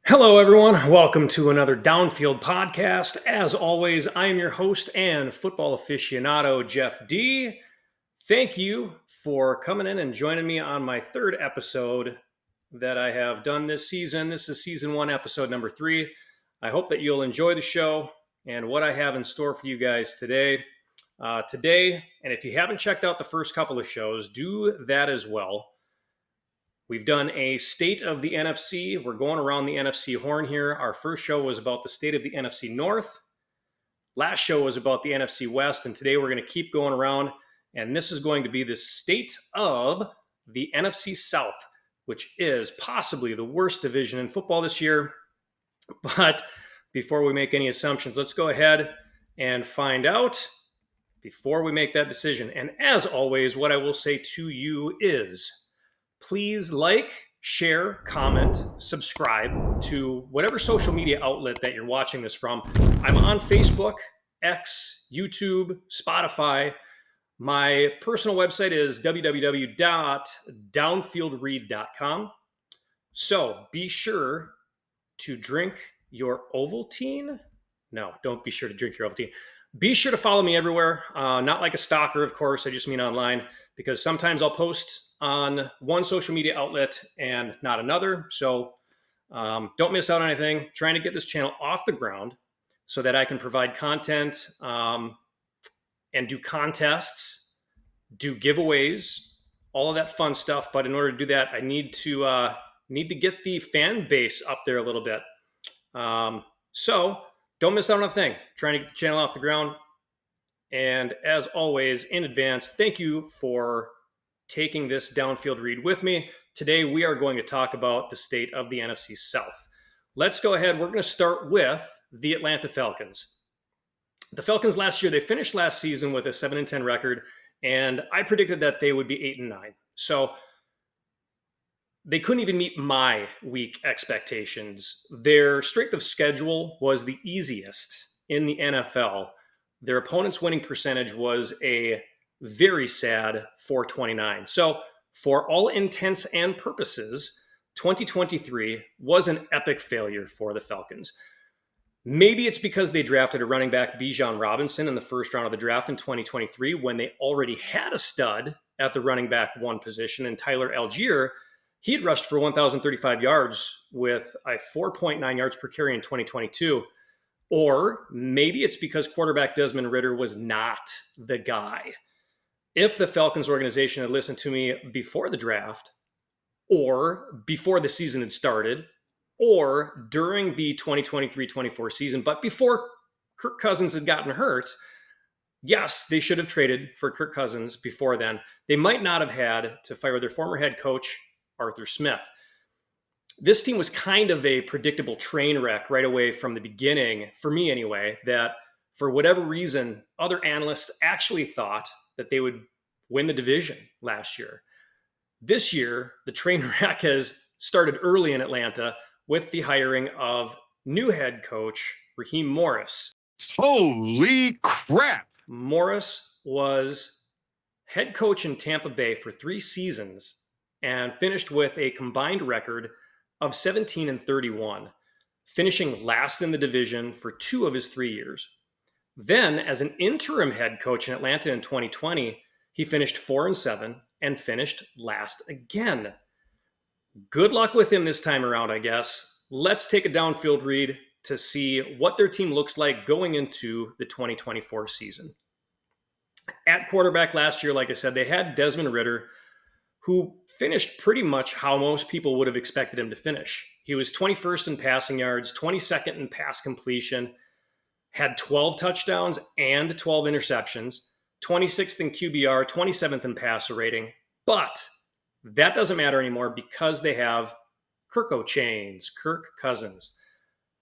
Hello, everyone. Welcome to another Downfield podcast. As always, I am your host and football aficionado, Jeff D. Thank you for coming in and joining me on my third episode that I have done this season. This is season one, episode number 3. I hope that you'll enjoy the show and what I have in store for you guys today. And if you haven't checked out the first couple of shows, do that as well. We've done a state of the NFC. We're going around the NFC horn here. Our first show was about the state of the NFC North. Last show was about the NFC West. And today we're going to keep going around. And this is going to be the state of the NFC South, which is possibly the worst division in football this year. But before we make any assumptions, let's go ahead and find out before we make that decision. And as always, what I will say to you is, please like, share, comment, subscribe to whatever social media outlet that you're watching this from. I'm on Facebook, X, YouTube, Spotify. My personal website is www.downfieldread.com. So be sure to drink your Ovaltine. No, don't be sure to drink your Ovaltine. Be sure to follow me everywhere. Not like a stalker, of course. I just mean online, because sometimes I'll post on one social media outlet and not another. So don't miss out on anything. Trying to get this channel off the ground so that I can provide content and do contests, do giveaways, all of that fun stuff. But in order to do that, I need to get the fan base up there a little bit. So don't miss out on a thing. Trying to get the channel off the ground. And as always, in advance, thank you for taking this downfield read with me. Today, we are going to talk about the state of the NFC South. Let's go ahead. We're going to start with the Atlanta Falcons. The Falcons last year, they finished last season with a 7-10 record, and I predicted that they would be 8-9. So they couldn't even meet my week expectations. Their strength of schedule was the easiest in the NFL. Their opponent's winning percentage was a very sad 429. So for all intents and purposes, 2023 was an epic failure for the Falcons. Maybe it's because they drafted a running back, Bijan Robinson, in the first round of the draft in 2023 when they already had a stud at the running back one position, and Tyler Algier. He had rushed for 1,035 yards with a 4.9 yards per carry in 2022. Or maybe it's because quarterback Desmond Ridder was not the guy. If the Falcons organization had listened to me before the draft, or before the season had started, or during the 2023-24 season, but before Kirk Cousins had gotten hurt, yes, they should have traded for Kirk Cousins before then. They might not have had to fire their former head coach, Arthur Smith. This team was kind of a predictable train wreck right away from the beginning, for me anyway, that for whatever reason, other analysts actually thought that they would win the division last year. This year, the train wreck has started early in Atlanta with the hiring of new head coach Raheem Morris. Holy crap! Morris was head coach in Tampa Bay for 3 seasons and finished with a combined record of 17-31, finishing last in the division for 2 of his 3 years. Then, as an interim head coach in Atlanta in 2020, he finished 4-7 and finished last again. Good luck with him this time around, I guess. Let's take a downfield read to see what their team looks like going into the 2024 season. At quarterback last year, like I said, they had Desmond Ridder, who finished pretty much how most people would have expected him to finish. He was 21st in passing yards, 22nd in pass completion, had 12 touchdowns and 12 interceptions, 26th in QBR, 27th in passer rating. But that doesn't matter anymore because they have Kirk Cousins.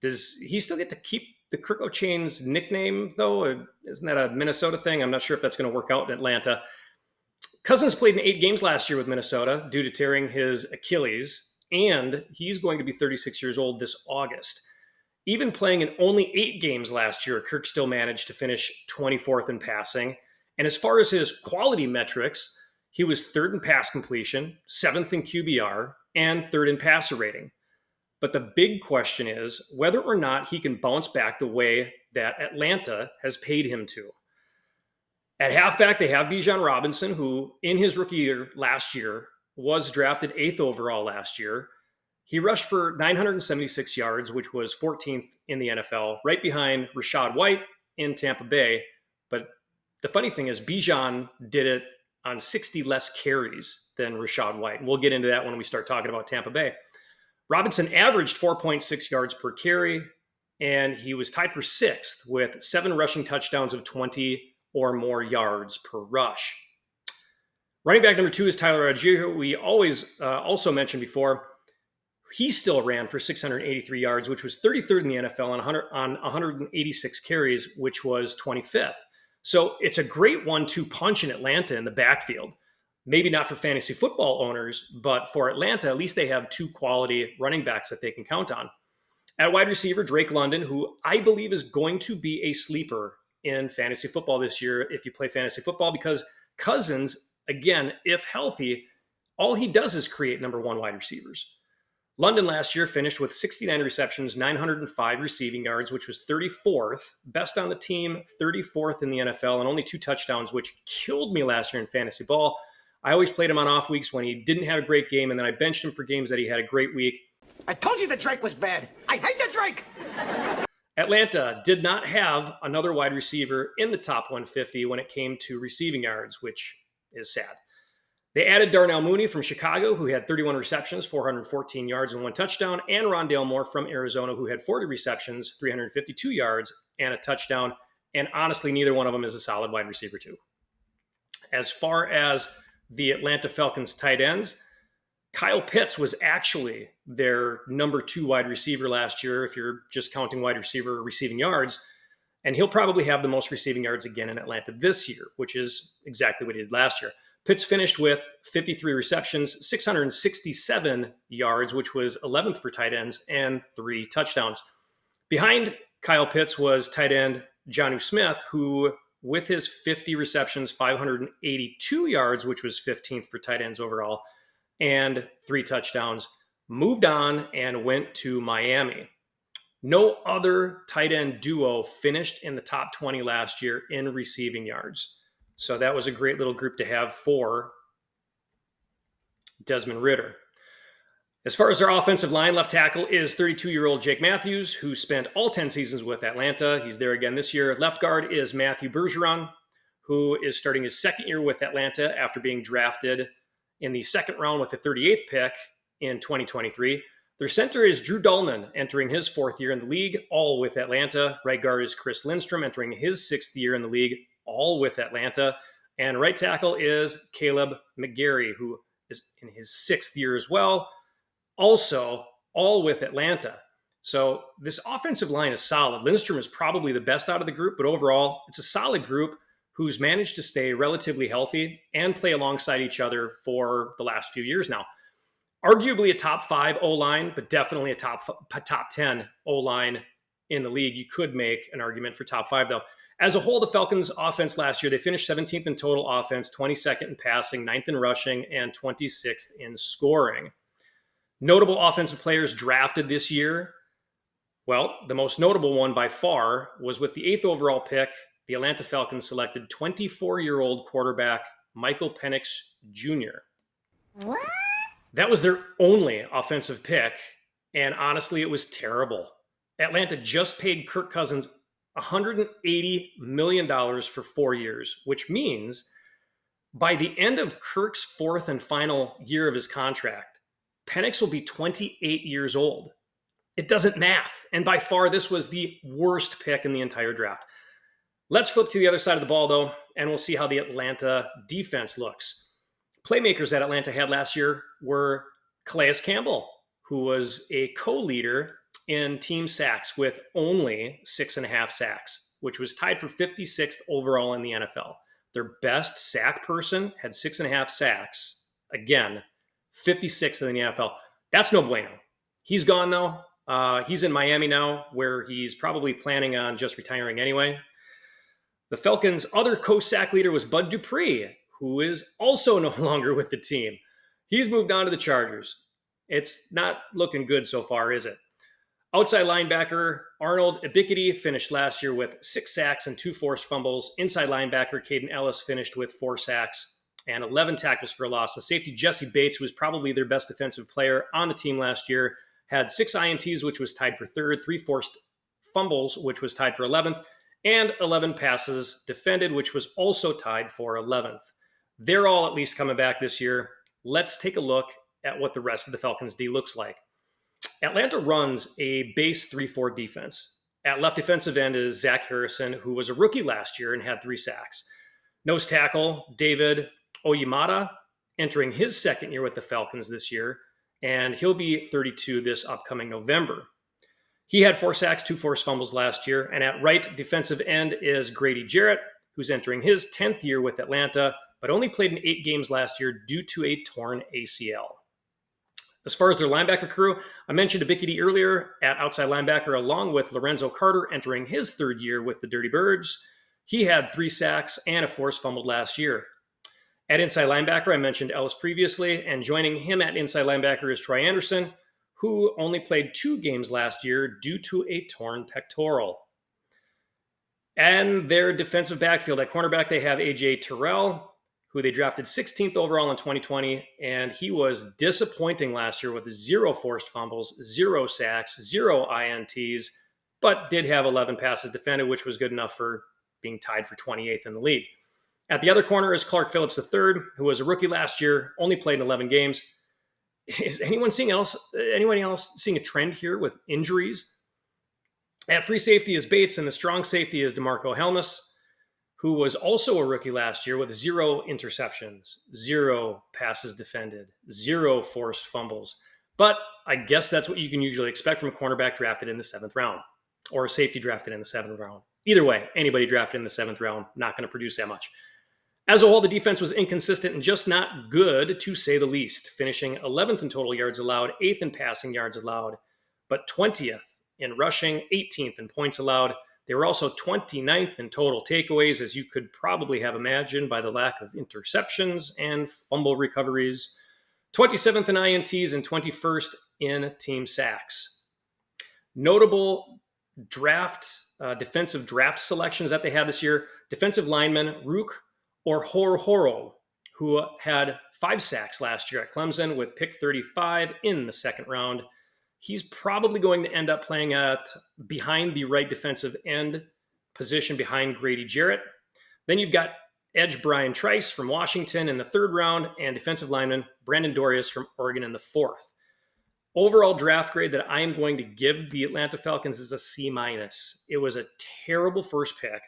Does he still get to keep the Kirk O'Chains nickname, though? Isn't that a Minnesota thing? I'm not sure if that's going to work out in Atlanta. Cousins played in 8 games last year with Minnesota due to tearing his Achilles, and he's going to be 36 years old this August. Even playing in only 8 games last year, Kirk still managed to finish 24th in passing. And as far as his quality metrics, he was 3rd in pass completion, 7th in QBR, and 3rd in passer rating. But the big question is whether or not he can bounce back the way that Atlanta has paid him to. At halfback, they have Bijan Robinson, who in his rookie year last year was drafted 8th overall last year. He rushed for 976 yards, which was 14th in the NFL, right behind Rachaad White in Tampa Bay. But the funny thing is, Bijan did it on 60 less carries than Rachaad White. And we'll get into that when we start talking about Tampa Bay. Robinson averaged 4.6 yards per carry, and he was tied for 6th with 7 rushing touchdowns of 20 or more yards per rush. Running back number 2 is Tyler Algier, who we always also mentioned before. He still ran for 683 yards, which was 33rd in the NFL on 186 carries, which was 25th. So it's a great 1-2 punch in Atlanta in the backfield. Maybe not for fantasy football owners, but for Atlanta, at least they have 2 quality running backs that they can count on. At wide receiver, Drake London, who I believe is going to be a sleeper in fantasy football this year if you play fantasy football, because Cousins, again, if healthy, all he does is create number 1 wide receivers. London last year finished with 69 receptions, 905 receiving yards, which was 34th, best on the team, 34th in the NFL, and only 2 touchdowns, which killed me last year in fantasy ball. I always played him on off weeks when he didn't have a great game, and then I benched him for games that he had a great week. I told you the Drake was bad. I hate the Drake. Atlanta did not have another wide receiver in the top 150 when it came to receiving yards, which is sad. They added Darnell Mooney from Chicago, who had 31 receptions, 414 yards, and 1 touchdown, and Rondale Moore from Arizona, who had 40 receptions, 352 yards, and a touchdown. And honestly, neither one of them is a solid wide receiver, too. As far as the Atlanta Falcons tight ends, Kyle Pitts was actually their number 2 wide receiver last year, if you're just counting wide receiver receiving yards. And he'll probably have the most receiving yards again in Atlanta this year, which is exactly what he did last year. Pitts finished with 53 receptions, 667 yards, which was 11th for tight ends, and 3 touchdowns. Behind Kyle Pitts was tight end Jonnu Smith, who, with his 50 receptions, 582 yards, which was 15th for tight ends overall, and 3 touchdowns, moved on and went to Miami. No other tight end duo finished in the top 20 last year in receiving yards. So that was a great little group to have for Desmond Ridder. As far as our offensive line, left tackle is 32-year-old Jake Matthews, who spent all 10 seasons with Atlanta. He's there again this year. Left guard is Matthew Bergeron, who is starting his 2nd year with Atlanta after being drafted in the 2nd round with the 38th pick in 2023. Their center is Drew Dahlman, entering his 4th year in the league, all with Atlanta. Right guard is Chris Lindstrom, entering his 6th year in the league, all with Atlanta. And right tackle is Caleb McGarry, who is in his 6th year as well, also all with Atlanta. So this offensive line is solid. Lindstrom is probably the best out of the group, but overall, it's a solid group who's managed to stay relatively healthy and play alongside each other for the last few years now. Arguably a top 5 O-line, but definitely a top 10 O-line in the league. You could make an argument for top 5, though. As a whole, the Falcons' offense last year, they finished 17th in total offense, 22nd in passing, 9th in rushing, and 26th in scoring. Notable offensive players drafted this year. Well, the most notable one by far was with the 8th overall pick, the Atlanta Falcons selected 24-year-old quarterback Michael Penix Jr. What? That was their only offensive pick, and honestly, it was terrible. Atlanta just paid Kirk Cousins $180 million for 4 years, which means by the end of Kirk's 4th and final year of his contract, Penix will be 28 years old. It doesn't math. And by far, this was the worst pick in the entire draft. Let's flip to the other side of the ball, though, and we'll see how the Atlanta defense looks. Playmakers that Atlanta had last year were Calais Campbell, who was a co-leader in team sacks with only 6.5 sacks, which was tied for 56th overall in the NFL. Their best sack person had 6.5 sacks. Again, 56th in the NFL. That's no bueno. He's gone, though. He's in Miami now, where he's probably planning on just retiring anyway. The Falcons' other co-sack leader was Bud Dupree, who is also no longer with the team. He's moved on to the Chargers. It's not looking good so far, is it? Outside linebacker Arnold Ebiketie finished last year with 6 sacks and 2 forced fumbles. Inside linebacker Caden Ellis finished with 4 sacks and 11 tackles for a loss. The safety Jesse Bates, who was probably their best defensive player on the team last year, had 6 INTs, which was tied for third, 3 forced fumbles, which was tied for 11th, and 11 passes defended, which was also tied for 11th. They're all at least coming back this year. Let's take a look at what the rest of the Falcons D looks like. Atlanta runs a base 3-4 defense. At left defensive end is Zach Harrison, who was a rookie last year and had 3 sacks. Nose tackle David Oyemata, entering his second year with the Falcons this year, and he'll be 32 this upcoming November. He had 4 sacks, 2 forced fumbles last year. And at right defensive end is Grady Jarrett, who's entering his 10th year with Atlanta, but only played in 8 games last year due to a torn ACL. As far as their linebacker crew, I mentioned Ebiketie earlier at outside linebacker, along with Lorenzo Carter entering his 3rd year with the Dirty Birds. He had 3 sacks and a forced fumble last year. At inside linebacker, I mentioned Ellis previously, and joining him at inside linebacker is Troy Anderson, who only played 2 games last year due to a torn pectoral. And their defensive backfield, at cornerback, they have A.J. Terrell, who they drafted 16th overall in 2020, and he was disappointing last year with 0 forced fumbles, 0 sacks, 0 INTs, but did have 11 passes defended, which was good enough for being tied for 28th in the league. At the other corner is Clark Phillips III, who was a rookie last year, only played in 11 games. Is anyone else seeing a trend here with injuries? At free safety is Bates, and the strong safety is DeMarco Helmus, who was also a rookie last year with 0 interceptions, 0 passes defended, 0 forced fumbles. But I guess that's what you can usually expect from a cornerback drafted in the 7th round, or a safety drafted in the 7th round. Either way, anybody drafted in the 7th round, not going to produce that much. As a whole, the defense was inconsistent and just not good, to say the least, finishing 11th in total yards allowed, 8th in passing yards allowed, but 20th in rushing, 18th in points allowed. They were also 29th in total takeaways, as you could probably have imagined by the lack of interceptions and fumble recoveries, 27th in INTs, and 21st in team sacks. Notable defensive draft selections that they had this year: defensive lineman Rook Horo, who had 5 sacks last year at Clemson with pick 35 in the 2nd round. He's probably going to end up playing at behind the right defensive end position behind Grady Jarrett. Then you've got edge Brian Trice from Washington in the 3rd round, and defensive lineman Brandon Dorius from Oregon in the 4th. Overall draft grade that I am going to give the Atlanta Falcons is a C-. It was a terrible first pick,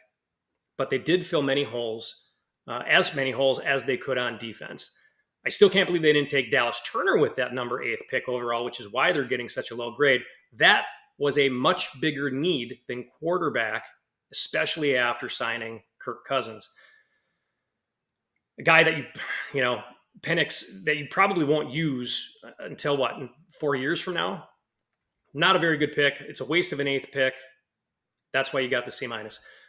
but they did fill as many holes as they could on defense. I still can't believe they didn't take Dallas Turner with that number 8th pick overall, which is why they're getting such a low grade. That was a much bigger need than quarterback, especially after signing Kirk Cousins. A guy that Penix, that you probably won't use until 4 years from now. Not a very good pick. It's a waste of an 8th pick. That's why you got the C-.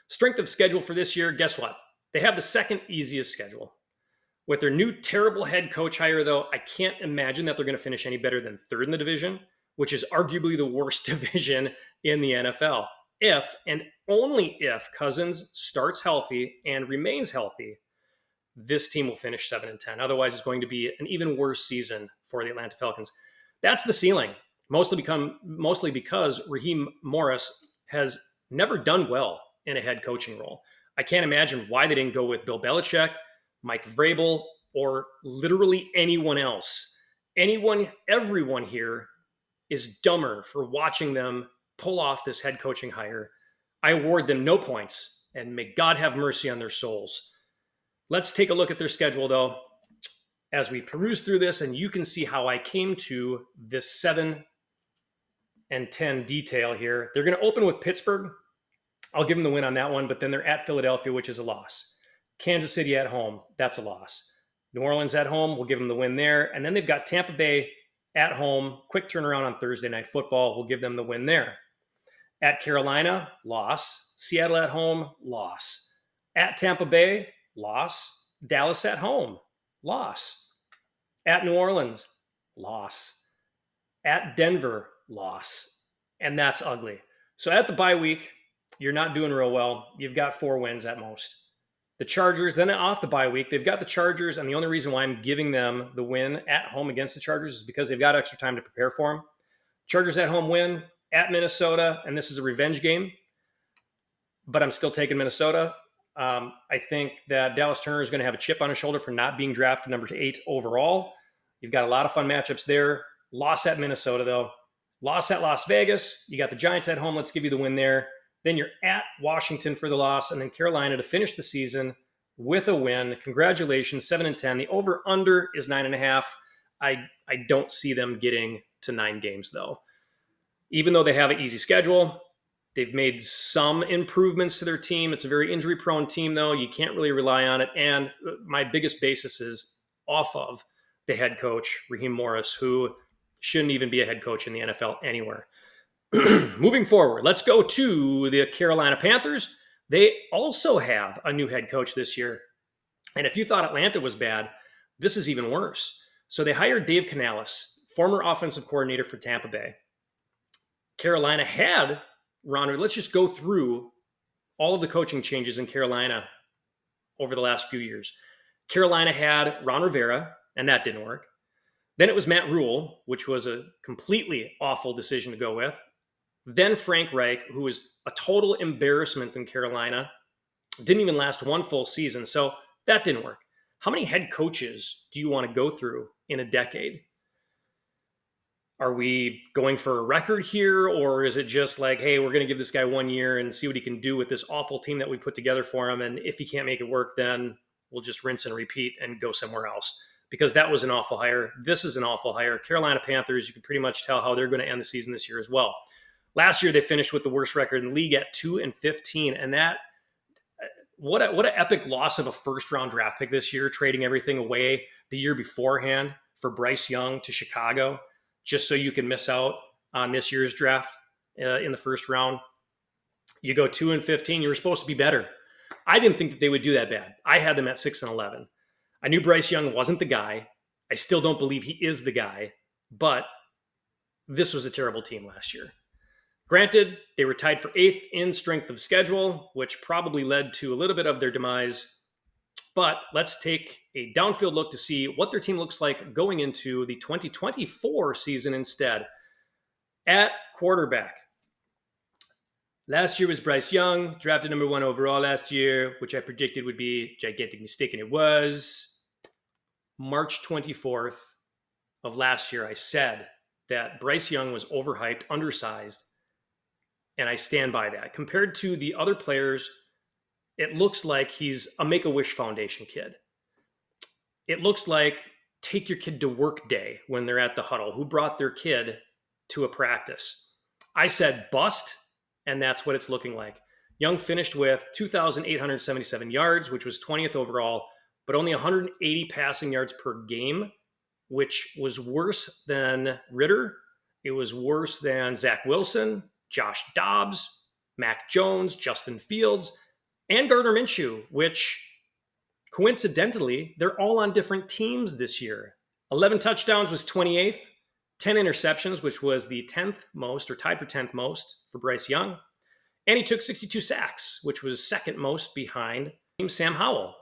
Strength of schedule for this year, guess what? They have the 2nd easiest schedule. With their new terrible head coach hire, though, I can't imagine that they're going to finish any better than 3rd in the division, which is arguably the worst division in the NFL. If, and only if, Cousins starts healthy and remains healthy, this team will finish 7-10. Otherwise, it's going to be an even worse season for the Atlanta Falcons. That's the ceiling, mostly because Raheem Morris has never done well in a head coaching role. I can't imagine why they didn't go with Bill Belichick, Mike Vrabel, or literally anyone else. Everyone here is dumber for watching them pull off this head coaching hire. I award them no points, and may God have mercy on their souls. Let's take a look at their schedule, though, as we peruse through this, and you can see how I came to this 7-10 detail here. They're going to open with Pittsburgh. I'll give them the win on that one, but then they're at Philadelphia, which is a loss. Kansas City at home, that's a loss. New Orleans at home, we'll give them the win there. And then they've got Tampa Bay at home, quick turnaround on Thursday Night Football, we'll give them the win there. At Carolina, loss. Seattle at home, loss. At Tampa Bay, loss. Dallas at home, loss. At New Orleans, loss. At Denver, loss. And that's ugly. So at the bye week, you're not doing real well. You've got 4 wins at most. The Chargers, then off the bye week, they've got the Chargers, and the only reason why I'm giving them the win at home against the Chargers is because they've got extra time to prepare for them. Chargers at home win at Minnesota, and this is a revenge game, but I'm still taking Minnesota. I think that Dallas Turner is going to have a chip on his shoulder for not being drafted number 8 overall. You've got a lot of fun matchups there. Loss at Minnesota, though. Loss at Las Vegas. You got the Giants at home. Let's give you the win there. Then you're at Washington for the loss, and then Carolina to finish the season with a win. Congratulations, 7-10. The over/under is 9.5. I don't see them getting to 9 games, though. Even though they have an easy schedule, they've made some improvements to their team. It's a very injury-prone team, though. You can't really rely on it. And my biggest basis is off of the head coach, Raheem Morris, who shouldn't even be a head coach in the NFL anywhere. Moving forward, let's go to the Carolina Panthers. They also have a new head coach this year. And if you thought Atlanta was bad, this is even worse. So they hired Dave Canales, former offensive coordinator for Tampa Bay. Carolina had Ron. Let's just go through all of the coaching changes in Carolina over the last few years. Carolina had Ron Rivera, and that didn't work. Then it was Matt Rule, which was a completely awful decision to go with. Then Frank Reich, who was a total embarrassment in Carolina, didn't even last one full season. So that didn't work. How many head coaches do you want to go through in a decade? Are we going for a record here, or is it just like, hey, we're going to give this guy 1 year and see what he can do with this awful team that we put together for him, and if he can't make it work, then we'll just rinse and repeat and go somewhere else? Because that was an awful hire. This is an awful hire. Carolina Panthers, you can pretty much tell how they're going to end the season this year as well. Last year, they finished with the worst record in the league at 2-15, and that what an epic loss of a first-round draft pick this year, trading everything away the year beforehand for Bryce Young to Chicago, just so you can miss out on this year's draft in the first round. You go 2-15, you were supposed to be better. I didn't think that they would do that bad. I had them at 6-11. I knew Bryce Young wasn't the guy. I still don't believe he is the guy, but this was a terrible team last year. Granted, they were tied for 8th in strength of schedule, which probably led to a little bit of their demise. But let's take a downfield look to see what their team looks like going into the 2024 season instead. At quarterback, last year was Bryce Young, drafted number 1 overall last year, which I predicted would be a gigantic mistake, and it was. March 24th of last year, I said that Bryce Young was overhyped, undersized, and I stand by that. Compared to the other players, it looks like he's a Make-A-Wish Foundation kid. It looks like take your kid to work day when they're at the huddle. Who brought their kid to a practice? I said bust, and that's what it's looking like. Young finished with 2,877 yards, which was 20th overall, but only 180 passing yards per game, which was worse than Ritter. It was worse than Zach Wilson, Josh Dobbs, Mac Jones, Justin Fields, and Gardner Minshew, which coincidentally, they're all on different teams this year. 11 touchdowns was 28th, 10 interceptions, which was the 10th most, or tied for 10th most for Bryce Young. And he took 62 sacks, which was second most behind Sam Howell.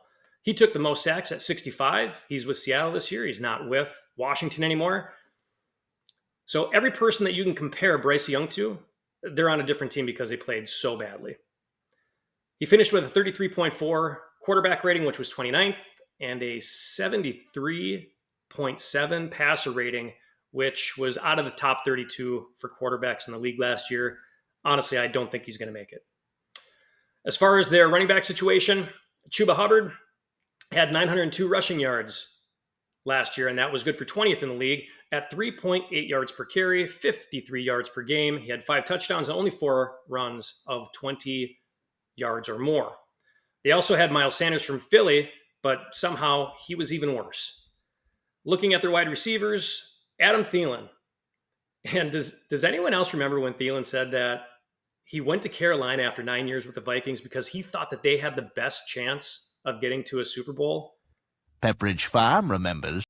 He took the most sacks at 65. He's with Seattle this year. He's not with Washington anymore. So every person that you can compare Bryce Young to, they're on a different team because they played so badly. He finished with a 33.4 quarterback rating, which was 29th, and a 73.7 passer rating, which was out of the top 32 for quarterbacks in the league last year. Honestly, I don't think he's going to make it. As far as their running back situation, Chuba Hubbard had 902 rushing yards last year, and that was good for 20th in the league at 3.8 yards per carry, 53 yards per game. He had 5 touchdowns and only 4 runs of 20 yards or more. They also had Miles Sanders from Philly, but somehow he was even worse. Looking at their wide receivers, Adam Thielen. And does anyone else remember when Thielen said that he went to Carolina after 9 years with the Vikings because he thought that they had the best chance of getting to a Super Bowl? Pepperidge Farm remembers.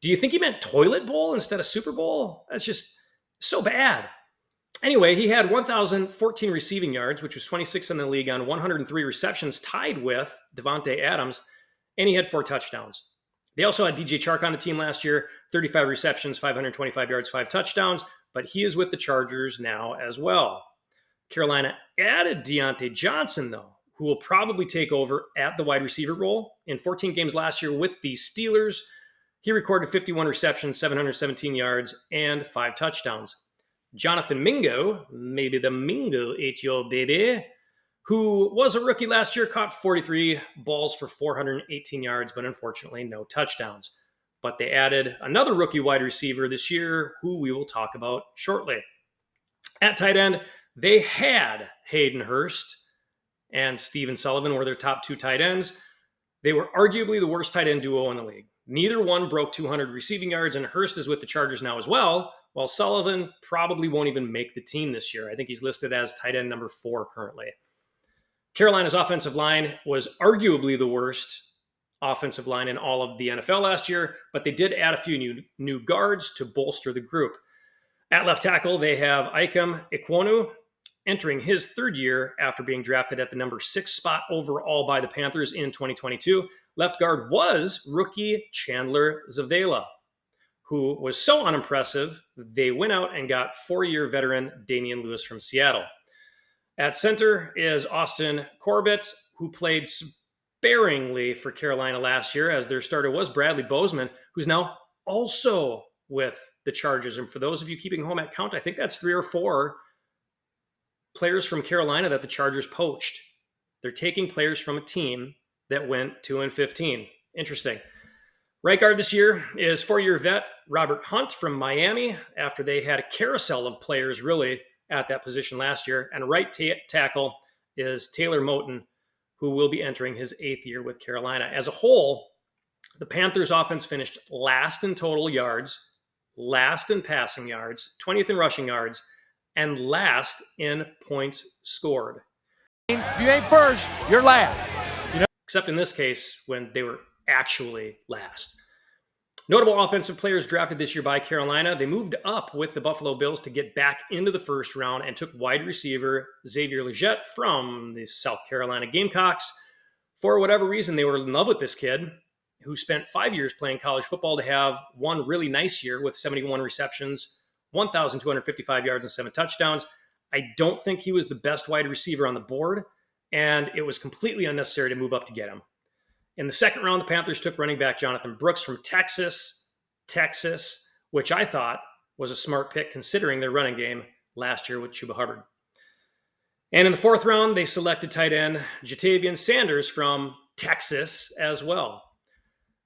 Do you think he meant toilet bowl instead of Super Bowl? That's just so bad. Anyway, he had 1,014 receiving yards, which was 26th in the league on 103 receptions, tied with Devontae Adams, and he had 4 touchdowns. They also had DJ Chark on the team last year, 35 receptions, 525 yards, 5 touchdowns, but he is with the Chargers now as well. Carolina added Deontay Johnson, though, who will probably take over at the wide receiver role. In 14 games last year with the Steelers, he recorded 51 receptions, 717 yards, and 5 touchdowns. Jonathan Mingo, maybe the Mingo ate your baby, who was a rookie last year, caught 43 balls for 418 yards, but unfortunately no touchdowns. But they added another rookie wide receiver this year, who we will talk about shortly. At tight end, they had Hayden Hurst and Steven Sullivan were their top 2 tight ends. They were arguably the worst tight end duo in the league. Neither one broke 200 receiving yards, and Hurst is with the Chargers now as well, while Sullivan probably won't even make the team this year. I think he's listed as tight end number 4 currently. Carolina's offensive line was arguably the worst offensive line in all of the NFL last year, but they did add a few new guards to bolster the group. At left tackle, they have Ikem Ekwonu, entering his 3rd year after being drafted at the number 6 spot overall by the Panthers in 2022. Left guard was rookie Chandler Zavala, who was so unimpressive, they went out and got 4-year veteran Damian Lewis from Seattle. At center is Austin Corbett, who played sparingly for Carolina last year, as their starter was Bradley Bozeman, who's now also with the Chargers. And for those of you keeping home at count, I think that's 3 or 4 players from Carolina that the Chargers poached. They're taking players from a team that went 2-15. Interesting. Right guard this year is 4-year vet Robert Hunt from Miami, after they had a carousel of players really at that position last year. And right tackle is Taylor Moton, who will be entering his 8th year with Carolina. As a whole, the Panthers offense finished last in total yards, last in passing yards, 20th in rushing yards, and last in points scored. If you ain't first, you're last. Except in this case, when they were actually last. Notable offensive players drafted this year by Carolina. They moved up with the Buffalo Bills to get back into the first round and took wide receiver Xavier Legette from the South Carolina Gamecocks. For whatever reason, they were in love with this kid, who spent 5 years playing college football to have one really nice year with 71 receptions, 1,255 yards, and 7 touchdowns. I don't think he was the best wide receiver on the board, and it was completely unnecessary to move up to get him. In the second round, the Panthers took running back Jonathan Brooks from Texas, which I thought was a smart pick considering their running game last year with Chuba Hubbard. And in the fourth round, they selected tight end Jatavian Sanders from Texas as well.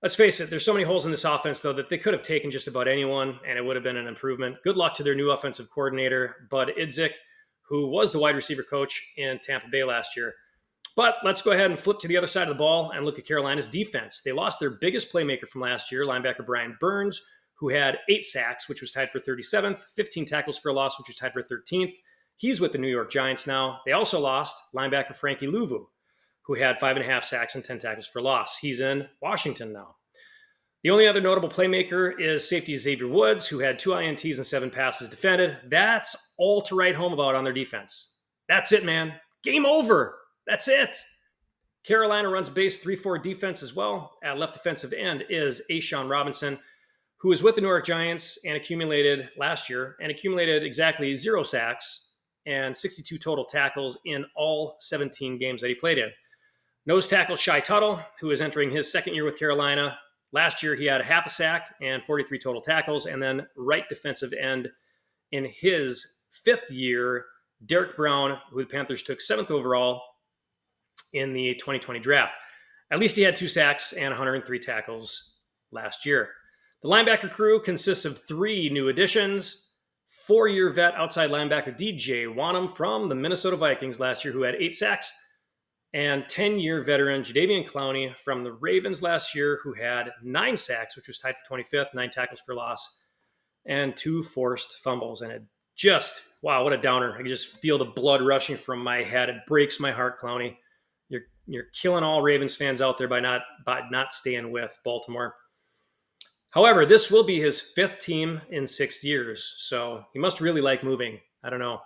Let's face it, there's so many holes in this offense, though, that they could have taken just about anyone, and it would have been an improvement. Good luck to their new offensive coordinator, Bud Idzik, who was the wide receiver coach in Tampa Bay last year. But let's go ahead and flip to the other side of the ball and look at Carolina's defense. They lost their biggest playmaker from last year, linebacker Brian Burns, who had 8 sacks, which was tied for 37th, 15 tackles for a loss, which was tied for 13th. He's with the New York Giants now. They also lost linebacker Frankie Louvu, who had 5.5 sacks and 10 tackles for loss. He's in Washington now. The only other notable playmaker is safety Xavier Woods, who had 2 INTs and 7 passes defended. That's all to write home about on their defense. That's it, man. Game over. That's it. Carolina runs base 3-4 defense as well. At left defensive end is A'Shawn Robinson, who was with the New York Giants and accumulated exactly 0 sacks and 62 total tackles in all 17 games that he played in. Nose tackle Shai Tuttle, who is entering his 2nd year with Carolina. Last year, he had a 0.5 sack and 43 total tackles. And then right defensive end in his 5th year, Derek Brown, who the Panthers took 7th overall in the 2020 draft. At least he had 2 sacks and 103 tackles last year. The linebacker crew consists of 3 new additions. 4-year vet outside linebacker DJ Wanham from the Minnesota Vikings last year, who had 8 sacks, and 10-year veteran Jadeveon Clowney from the Ravens last year, who had 9 sacks, which was tied for 25th, 9 tackles for loss, and 2 forced fumbles. And it just, wow, what a downer. I can just feel the blood rushing from my head. It breaks my heart, Clowney. You're killing all Ravens fans out there by not staying with Baltimore. However, this will be his 5th team in 6 years, so he must really like moving. I don't know.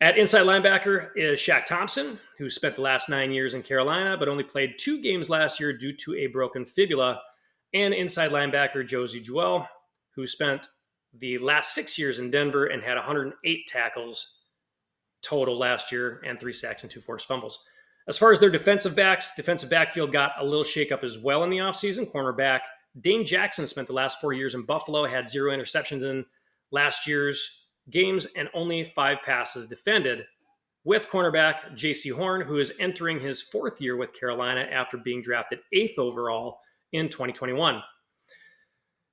At inside linebacker is Shaq Thompson, who spent the last 9 years in Carolina, but only played 2 games last year due to a broken fibula. And inside linebacker Josie Jewell, who spent the last 6 years in Denver and had 108 tackles total last year and 3 sacks and 2 forced fumbles. As far as their defensive backs, defensive backfield got a little shakeup as well in the offseason. Cornerback Dane Jackson spent the last 4 years in Buffalo, had 0 interceptions in last year's games and only 5 passes defended, with cornerback J.C. Horn, who is entering his 4th year with Carolina after being drafted 8th overall in 2021.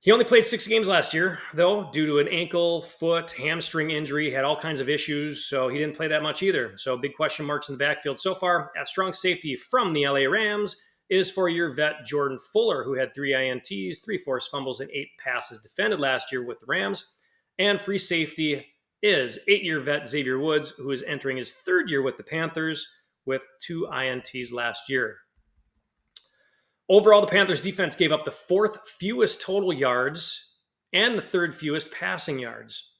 He only played 6 games last year, though, due to an ankle, foot, hamstring injury, had all kinds of issues, so he didn't play that much either. So big question marks in the backfield so far. At strong safety from the LA Rams is 4-year vet Jordan Fuller, who had 3 INTs, 3 forced fumbles, and 8 passes defended last year with the Rams. And free safety is 8-year vet Xavier Woods, who is entering his 3rd year with the Panthers with 2 INTs last year. Overall, the Panthers defense gave up the 4th fewest total yards and the 3rd fewest passing yards.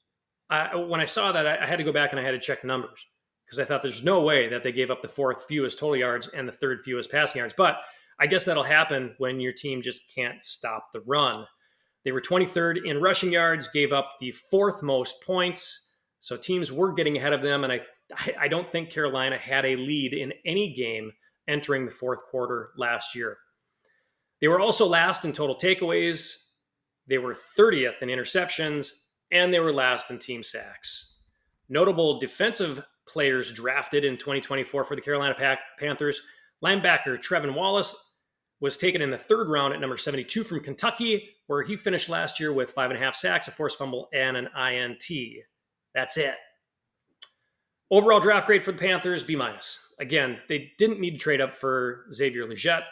When I saw that, I had to go back and I had to check numbers because I thought there's no way that they gave up the 4th fewest total yards and the 3rd fewest passing yards. But I guess that'll happen when your team just can't stop the run. They were 23rd in rushing yards, gave up the 4th most points. So teams were getting ahead of them. And I don't think Carolina had a lead in any game entering the 4th quarter last year. They were also last in total takeaways. They were 30th in interceptions, and they were last in team sacks. Notable defensive players drafted in 2024 for the Carolina Panthers. Linebacker Trevin Wallace was taken in the 3rd round at number 72 from Kentucky, where he finished last year with 5.5 sacks, a forced fumble, and an INT. That's it. Overall draft grade for the Panthers, B-. Again, they didn't need to trade up for Xavier Legette.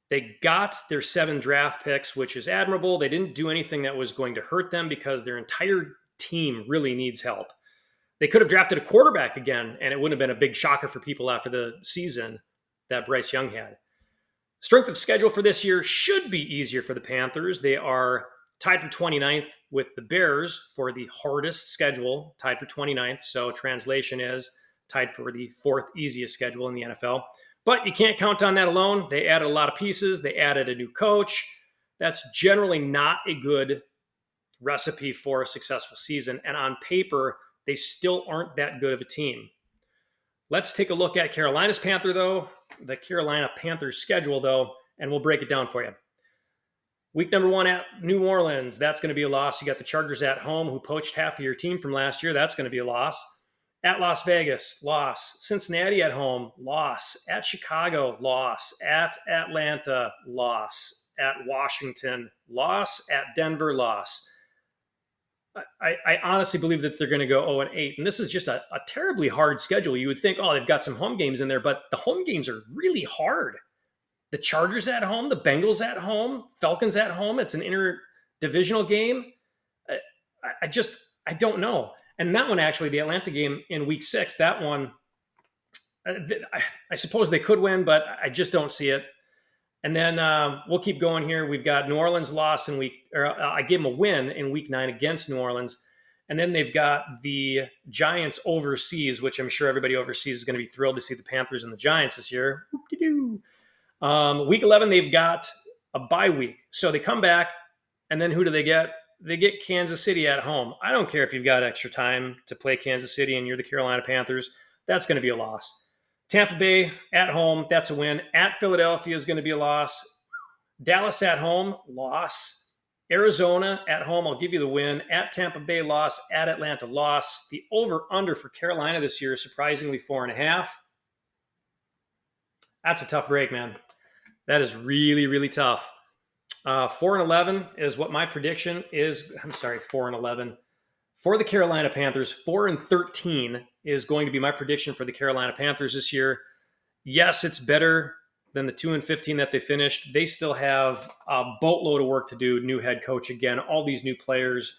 They got their 7 draft picks, which is admirable. They didn't do anything that was going to hurt them because their entire team really needs help. They could have drafted a quarterback again, and it wouldn't have been a big shocker for people after the season that Bryce Young had. Strength of schedule for this year should be easier for the Panthers. They are tied for 29th with the Bears for the hardest schedule, tied for 29th. So translation is tied for the 4th easiest schedule in the NFL. But you can't count on that alone. They added a lot of pieces. They added a new coach. That's generally not a good recipe for a successful season. And on paper, they still aren't that good of a team. Let's take a look at Carolina Panthers schedule, though, and we'll break it down for you. Week number 1 at New Orleans, that's going to be a loss. You got the Chargers at home, who poached half of your team from last year. That's going to be a loss. At Las Vegas, loss. Cincinnati at home, loss. At Chicago, loss. At Atlanta, loss. At Washington, loss. At Denver, loss. I honestly believe that they're going to go 0-8. And this is just a terribly hard schedule. You would think, they've got some home games in there, but the home games are really hard. The Chargers at home, the Bengals at home, Falcons at home. It's an interdivisional game. I don't know. And that one, actually, the Atlanta game in week 6, that one, I suppose they could win, but I just don't see it. And then we'll keep going here. We've got New Orleans loss I gave them a win in week 9 against New Orleans. And then they've got the Giants overseas, which I'm sure everybody overseas is going to be thrilled to see the Panthers and the Giants this year. Week 11, they've got a bye week. So they come back, and then who do they get? They get Kansas City at home. I don't care if you've got extra time to play Kansas City and you're the Carolina Panthers. That's going to be a loss. Tampa Bay at home, that's a win. At Philadelphia is going to be a loss. Dallas at home, loss. Arizona at home, I'll give you the win. At Tampa Bay, loss. At Atlanta, loss. The over-under for Carolina this year is surprisingly 4.5. That's a tough break, man. That is really, really tough. 4-11 is what my prediction is. 4-11. For the Carolina Panthers, 4-13 is going to be my prediction for the Carolina Panthers this year. Yes, it's better than the 2-15 that they finished. They still have a boatload of work to do. New head coach again, all these new players,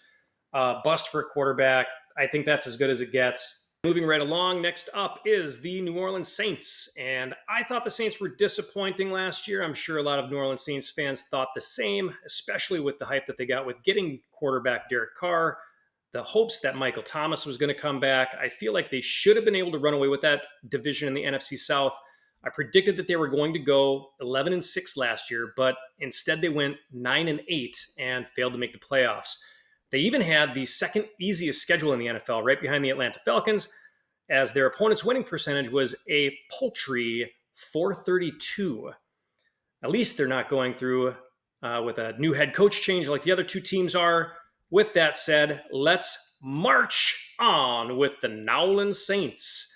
bust for a quarterback. I think that's as good as it gets. Moving right along, next up is the New Orleans Saints. And I thought the Saints were disappointing last year. I'm sure a lot of New Orleans Saints fans thought the same, especially with the hype that they got with getting quarterback Derek Carr, the hopes that Michael Thomas was going to come back. I feel like they should have been able to run away with that division in the NFC South. I predicted that they were going to go 11-6 last year, but instead they went 9-8 and failed to make the playoffs. They even had the second easiest schedule in the NFL, right behind the Atlanta Falcons, as their opponent's winning percentage was a paltry 432. At least they're not going through with a new head coach change like the other two teams are. With that said, let's march on with the New Orleans Saints.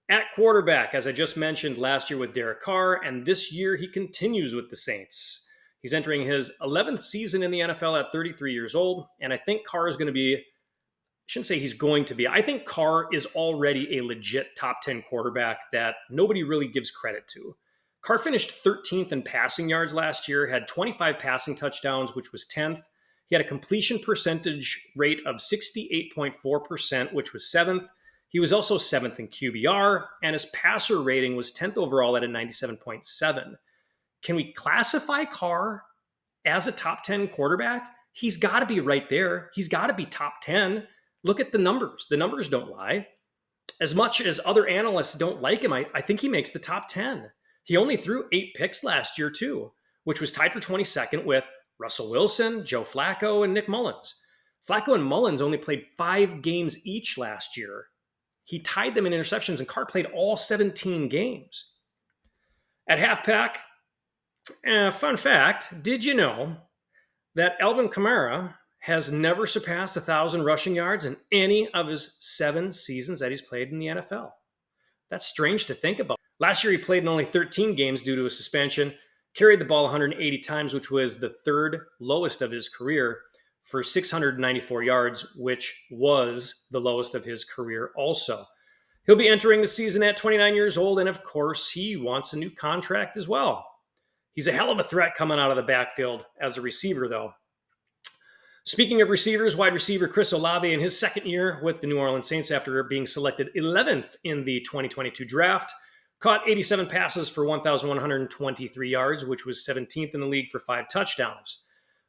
At quarterback, as I just mentioned last year with Derek Carr, and this year he continues with the Saints. He's entering his 11th season in the NFL at 33 years old, and I think Carr is going to be, I shouldn't say he's going to be, I think Carr is already a legit top 10 quarterback that nobody really gives credit to. Carr finished 13th in passing yards last year, had 25 passing touchdowns, which was 10th. He had a completion percentage rate of 68.4%, which was 7th. He was also 7th in QBR, and his passer rating was 10th overall at a 97.7. Can we classify Carr as a top 10 quarterback? He's got to be right there. He's got to be top 10. Look at the numbers. The numbers don't lie. As much as other analysts don't like him, I think he makes the top 10. He only threw 8 picks last year, too, which was tied for 22nd with Russell Wilson, Joe Flacco, and Nick Mullins. Flacco and Mullins only played 5 games each last year. He tied them in interceptions, and Carr played all 17 games. At halfback, fun fact, did you know that Alvin Kamara has never surpassed 1,000 rushing yards in any of his 7 seasons that he's played in the NFL? That's strange to think about. Last year, he played in only 13 games due to a suspension, carried the ball 180 times, which was the 3rd lowest of his career, for 694 yards, which was the lowest of his career also. He'll be entering the season at 29 years old, and of course, he wants a new contract as well. He's a hell of a threat coming out of the backfield as a receiver, though. Speaking of receivers, wide receiver Chris Olave in his second year with the New Orleans Saints after being selected 11th in the 2022 draft, caught 87 passes for 1,123 yards, which was 17th in the league for 5 touchdowns.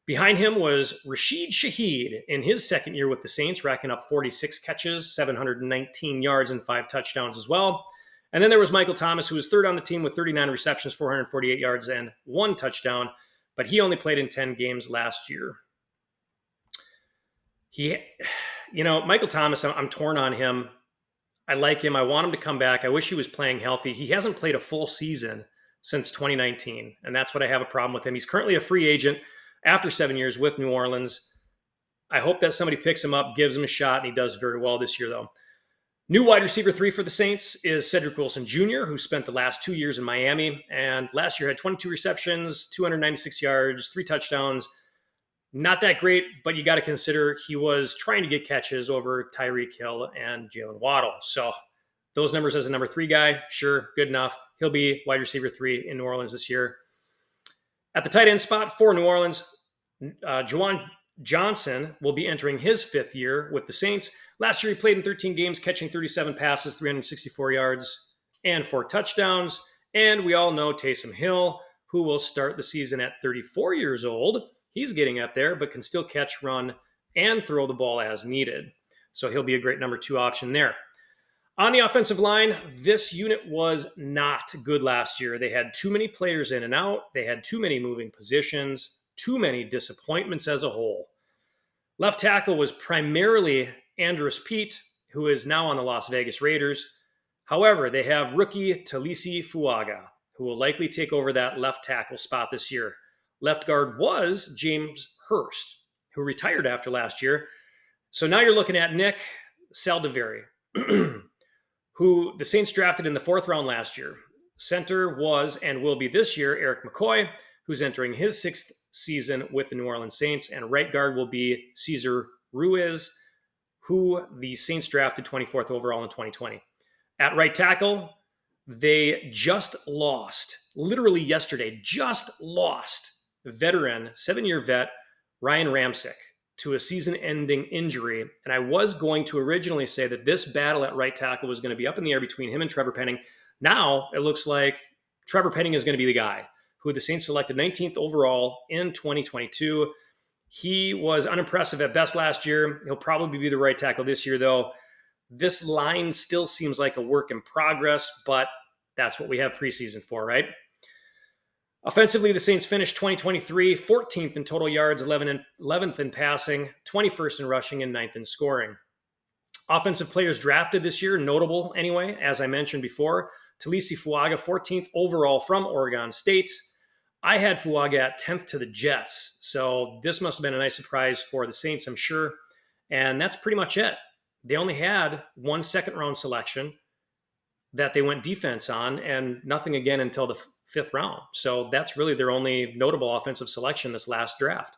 Behind him was Rashid Shaheed in his second year with the Saints, racking up 46 catches, 719 yards, and 5 touchdowns as well. And then there was Michael Thomas, who was third on the team with 39 receptions, 448 yards, and 1 touchdown, but he only played in 10 games last year. Michael Thomas, I'm torn on him. I like him. I want him to come back. I wish he was playing healthy. He hasn't played a full season since 2019, and that's what I have a problem with him. He's currently a free agent after 7 years with New Orleans. I hope that somebody picks him up, gives him a shot, and he does very well this year, though. New wide receiver 3 for the Saints is Cedric Wilson Jr., who spent the last 2 years in Miami, and last year had 22 receptions, 296 yards, 3 touchdowns. Not that great, but you got to consider he was trying to get catches over Tyreek Hill and Jalen Waddle. So those numbers as a number 3 guy, sure, good enough. He'll be wide receiver 3 in New Orleans this year. At the tight end spot for New Orleans, Juwan Johnson will be entering his 5th year with the Saints. Last year, he played in 13 games, catching 37 passes, 364 yards, and 4 touchdowns. And we all know Taysom Hill, who will start the season at 34 years old. He's getting up there, but can still catch, run, and throw the ball as needed. So he'll be a great number 2 option there. On the offensive line, this unit was not good last year. They had too many players in and out. They had too many moving positions, too many disappointments as a whole. Left tackle was primarily Andrus Peat, who is now on the Las Vegas Raiders. However, they have rookie Talisi Fuaga, who will likely take over that left tackle spot this year. Left guard was James Hurst, who retired after last year. So now you're looking at Nick Saldiveri, who the Saints drafted in the 4th round last year. Center was and will be this year Eric McCoy, who's entering his 6th season with the New Orleans Saints. And right guard will be Cesar Ruiz, who the Saints drafted 24th overall in 2020. At right tackle, they just lost, literally yesterday, veteran, 7-year vet, Ryan Ramczyk. to a season-ending injury. And I was going to originally say that this battle at right tackle was going to be up in the air between him and Trevor Penning. Now it looks like Trevor Penning is going to be the guy who the Saints selected 19th overall in 2022. He was unimpressive at best last year. He'll probably be the right tackle this year, though. This line still seems like a work in progress, but that's what we have preseason for, right? Offensively, the Saints finished 2023 14th in total yards, 11th in passing, 21st in rushing, and 9th in scoring. Offensive players drafted this year, notable anyway, as I mentioned before. Talisi Fuaga, 14th overall from Oregon State. I had Fuaga at 10th to the Jets, so this must have been a nice surprise for the Saints, I'm sure. And that's pretty much it. They only had one second-round selection that they went defense on, and nothing again until the fifth round. So that's really their only notable offensive selection this last draft.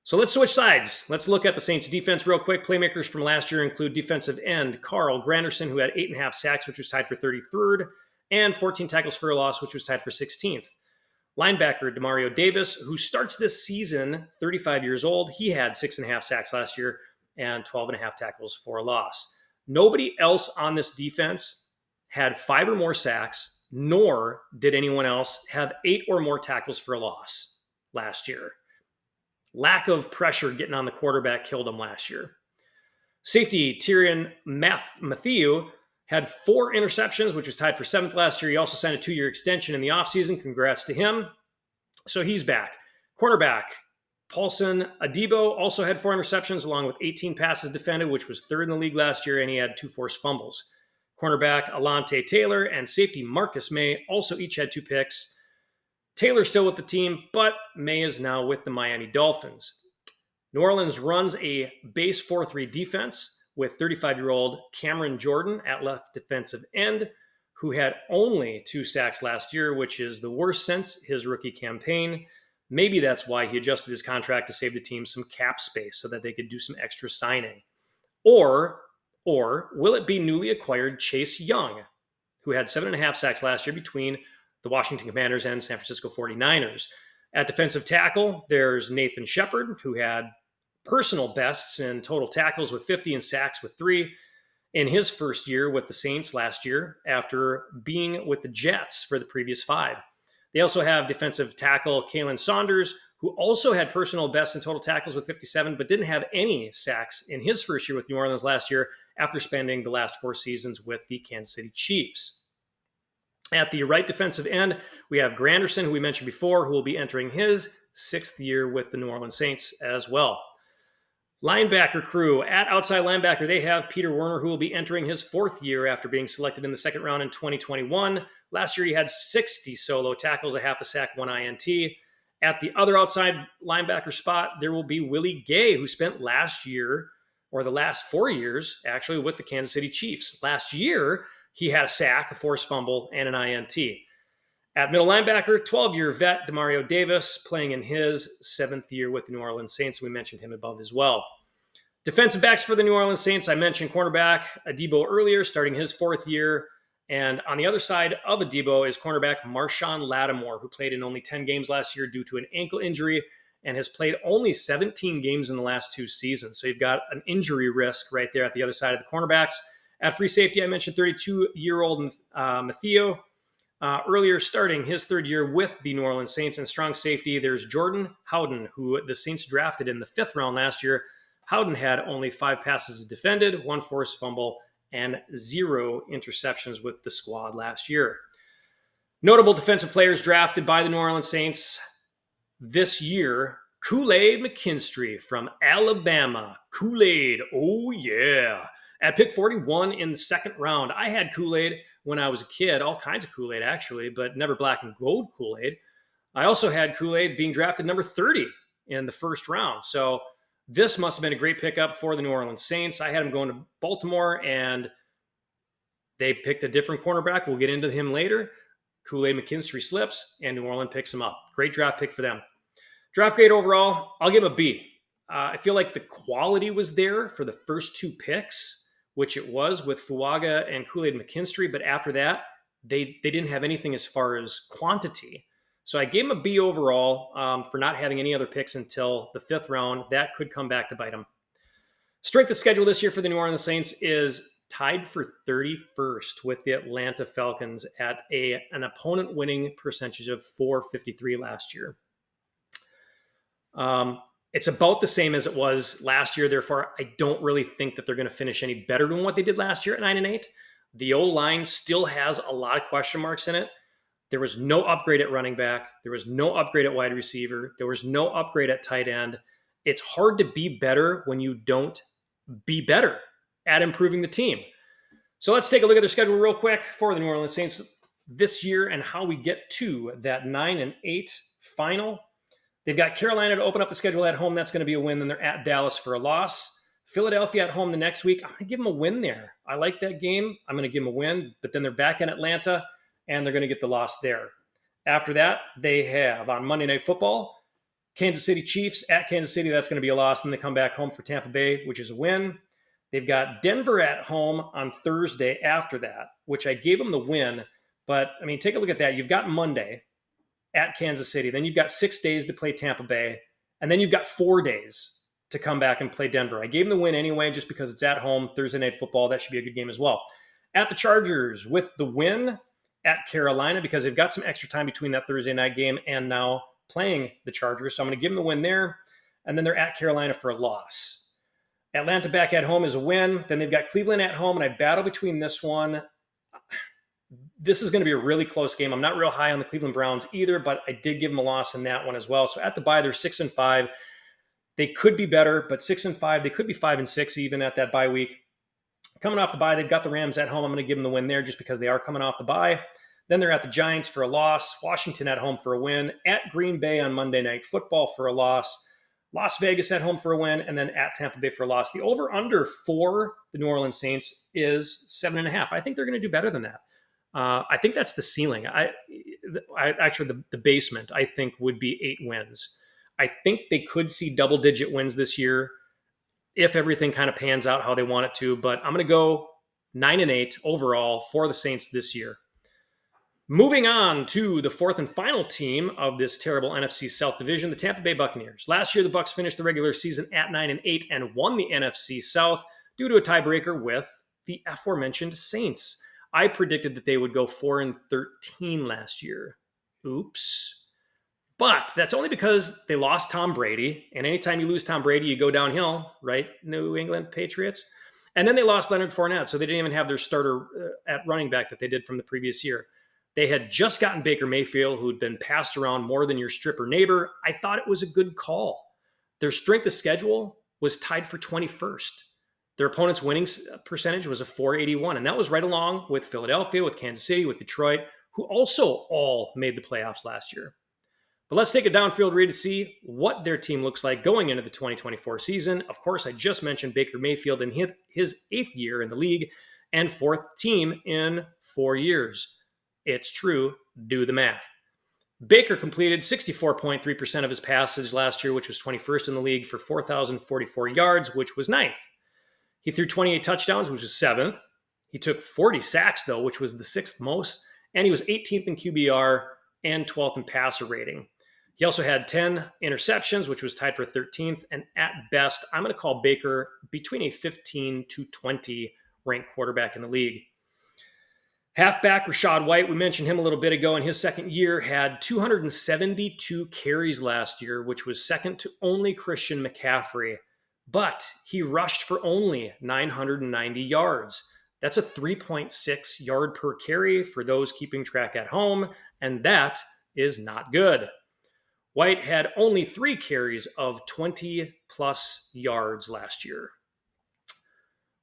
So let's switch sides. Let's look at the Saints defense real quick. Playmakers from last year include defensive end Carl Granderson, who had 8.5 sacks, which was tied for 33rd, and 14 tackles for a loss, which was tied for 16th. Linebacker Demario Davis, who starts this season 35 years old. He had 6.5 sacks last year and 12.5 tackles for a loss. Nobody else on this defense had 5 or more sacks, nor did anyone else have 8 or more tackles for a loss last year. Lack of pressure getting on the quarterback killed him last year. Safety Tyrion Matthew had 4 interceptions, which was tied for 7th last year. He also signed a 2-year extension in the offseason. Congrats to him. So he's back. Cornerback Paulson Adebo also had 4 interceptions along with 18 passes defended, which was 3rd in the league last year, and he had 2 forced fumbles. Cornerback Alante Taylor and safety Marcus May also each had 2 picks. Taylor still with the team, but May is now with the Miami Dolphins. New Orleans runs a base 4-3 defense with 35-year-old Cameron Jordan at left defensive end, who had only 2 sacks last year, which is the worst since his rookie campaign. Maybe that's why he adjusted his contract to save the team some cap space so that they could do some extra signing. Or will it be newly acquired Chase Young, who had 7.5 sacks last year between the Washington Commanders and San Francisco 49ers? At defensive tackle, there's Nathan Shepard, who had personal bests in total tackles with 50 and sacks with 3 in his first year with the Saints last year after being with the Jets for the previous 5. They also have defensive tackle Kalen Saunders, who also had personal bests in total tackles with 57, but didn't have any sacks in his first year with New Orleans last year after spending the last 4 seasons with the Kansas City Chiefs. At the right defensive end, we have Granderson, who we mentioned before, who will be entering his 6th year with the New Orleans Saints as well. Linebacker crew. At outside linebacker, they have Peter Werner, who will be entering his 4th year after being selected in the 2nd round in 2021. Last year, he had 60 solo tackles, a half a sack, 1 INT. At the other outside linebacker spot, there will be Willie Gay, who spent last year, or the last 4 years, actually, with the Kansas City Chiefs. Last year, he had a sack, a forced fumble, and an INT. At middle linebacker, 12-year vet Demario Davis, playing in his 7th year with the New Orleans Saints. We mentioned him above as well. Defensive backs for the New Orleans Saints, I mentioned cornerback Adebo earlier, starting his 4th year. And on the other side of Adebo is cornerback Marshawn Lattimore, who played in only 10 games last year due to an ankle injury and has played only 17 games in the last 2 seasons. So you've got an injury risk right there at the other side of the cornerbacks. At free safety, I mentioned 32-year-old Matthew. Earlier, starting his 3rd year with the New Orleans Saints. And strong safety, there's Jordan Howden, who the Saints drafted in the 5th round last year. Howden had only 5 passes defended, 1 forced fumble, and 0 interceptions with the squad last year. Notable defensive players drafted by the New Orleans Saints this year: Kool-Aid McKinstry from Alabama. Kool-Aid, oh yeah. At pick 41 in the 2nd round, I had Kool-Aid when I was a kid, all kinds of Kool-Aid actually, but never black and gold Kool-Aid. I also had Kool-Aid being drafted number 30 in the 1st round. So this must have been a great pickup for the New Orleans Saints. I had him going to Baltimore, and they picked a different cornerback. We'll get into him later. Kool-Aid McKinstry slips, and New Orleans picks him up. Great draft pick for them. Draft grade overall, I'll give a B. I feel like the quality was there for the first 2 picks, which it was with Fuaga and Kool-Aid McKinstry, but after that, they didn't have anything as far as quantity. So I gave him a B overall for not having any other picks until the 5th round. That could come back to bite him. Strength of schedule this year for the New Orleans Saints is tied for 31st with the Atlanta Falcons at an opponent winning percentage of .453 last year. It's about the same as it was last year. Therefore, I don't really think that they're going to finish any better than what they did last year at 9-8. The O-line still has a lot of question marks in it. There was no upgrade at running back. There was no upgrade at wide receiver. There was no upgrade at tight end. It's hard to be better when you don't be better at improving the team. So let's take a look at their schedule real quick for the New Orleans Saints this year and how we get to that 9-8 final. They've got Carolina to open up the schedule at home. That's going to be a win. Then they're at Dallas for a loss. Philadelphia at home the next week. I'm going to give them a win there. I like that game. I'm going to give them a win. But then they're back in Atlanta, and they're going to get the loss there. After that, they have on Monday Night Football, Kansas City Chiefs at Kansas City. That's going to be a loss. And they come back home for Tampa Bay, which is a win. They've got Denver at home on Thursday after that, which I gave them the win. But, I mean, take a look at that. You've got Monday at Kansas City. Then you've got 6 days to play Tampa Bay. And then you've got 4 days to come back and play Denver. I gave them the win anyway, just because it's at home. Thursday Night Football. That should be a good game as well. At the Chargers with the win at Carolina, because they've got some extra time between that Thursday night game and now playing the Chargers. So I'm going to give them the win there. And then they're at Carolina for a loss. Atlanta back at home is a win. Then they've got Cleveland at home, and I battle between this one. This is going to be a really close game. I'm not real high on the Cleveland Browns either, but I did give them a loss in that one as well. So at the bye, they're 6-5. They could be better, but 6-5. They could be 5-6 even at that bye week. Coming off the bye, they've got the Rams at home. I'm going to give them the win there just because they are coming off the bye. Then they're at the Giants for a loss. Washington at home for a win. At Green Bay on Monday Night Football for a loss. Las Vegas at home for a win, and then at Tampa Bay for a loss. The over-under for the New Orleans Saints is 7.5. I think they're going to do better than that. I think that's the ceiling. Actually, the basement, I think, would be 8 wins. I think they could see double-digit wins this year if everything kind of pans out how they want it to. But I'm going to go 9-8 overall for the Saints this year. Moving on to the 4th and final team of this terrible NFC South division, the Tampa Bay Buccaneers. Last year, the Bucs finished the regular season at 9-8 and won the NFC South due to a tiebreaker with the aforementioned Saints. I predicted that they would go 4-13 last year. Oops. But that's only because they lost Tom Brady. And anytime you lose Tom Brady, you go downhill, right? New England Patriots. And then they lost Leonard Fournette, so they didn't even have their starter at running back that they did from the previous year. They had just gotten Baker Mayfield, who'd been passed around more than your stripper neighbor. I thought it was a good call. Their strength of schedule was tied for 21st. Their opponent's winning percentage was a .481, and that was right along with Philadelphia, with Kansas City, with Detroit, who also all made the playoffs last year. But let's take a downfield read to see what their team looks like going into the 2024 season. Of course, I just mentioned Baker Mayfield in his 8th year in the league and 4th team in 4 years. It's true. Do the math. Baker completed 64.3% of his passes last year, which was 21st in the league for 4,044 yards, which was 9th. He threw 28 touchdowns, which was 7th. He took 40 sacks, though, which was the 6th most. And he was 18th in QBR and 12th in passer rating. He also had 10 interceptions, which was tied for 13th. And at best, I'm going to call Baker between a 15 to 20 ranked quarterback in the league. Halfback Rachaad White, we mentioned him a little bit ago, in his 2nd year had 272 carries last year, which was second to only Christian McCaffrey. But he rushed for only 990 yards. That's a 3.6 yard per carry for those keeping track at home, and that is not good. White had only 3 carries of 20-plus yards last year.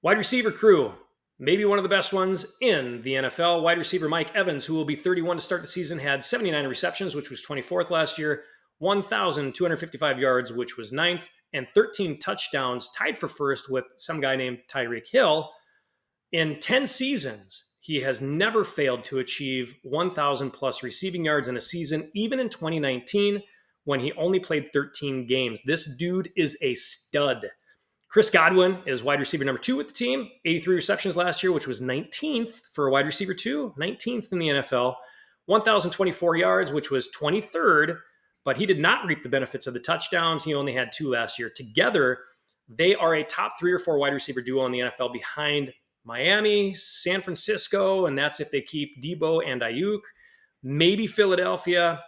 Wide receiver crew. Maybe one of the best ones in the NFL. Wide receiver Mike Evans, who will be 31 to start the season, had 79 receptions, which was 24th last year, 1,255 yards, which was 9th, and 13 touchdowns, tied for first with some guy named Tyreek Hill. In 10 seasons, he has never failed to achieve 1,000-plus receiving yards in a season, even in 2019 when he only played 13 games. This dude is a stud. Chris Godwin is wide receiver number 2 with the team, 83 receptions last year, which was 19th for a wide receiver 2, 19th in the NFL. 1,024 yards, which was 23rd, but he did not reap the benefits of the touchdowns. He only had 2 last year. Together, they are a top 3 or 4 wide receiver duo in the NFL behind Miami, San Francisco, and that's if they keep Debo and Ayuk. Maybe Philadelphia.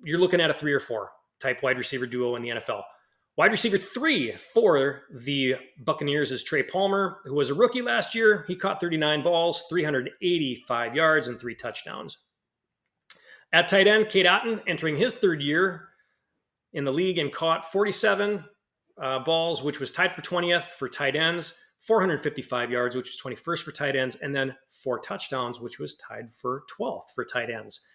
You're looking at a 3 or 4 type wide receiver duo in the NFL. Wide receiver 3 for the Buccaneers is Trey Palmer, who was a rookie last year. He caught 39 balls, 385 yards, and 3 touchdowns. At tight end, Cade Otton, entering his 3rd year in the league, and caught 47 balls, which was tied for 20th for tight ends, 455 yards, which was 21st for tight ends, and then 4 touchdowns, which was tied for 12th for tight ends.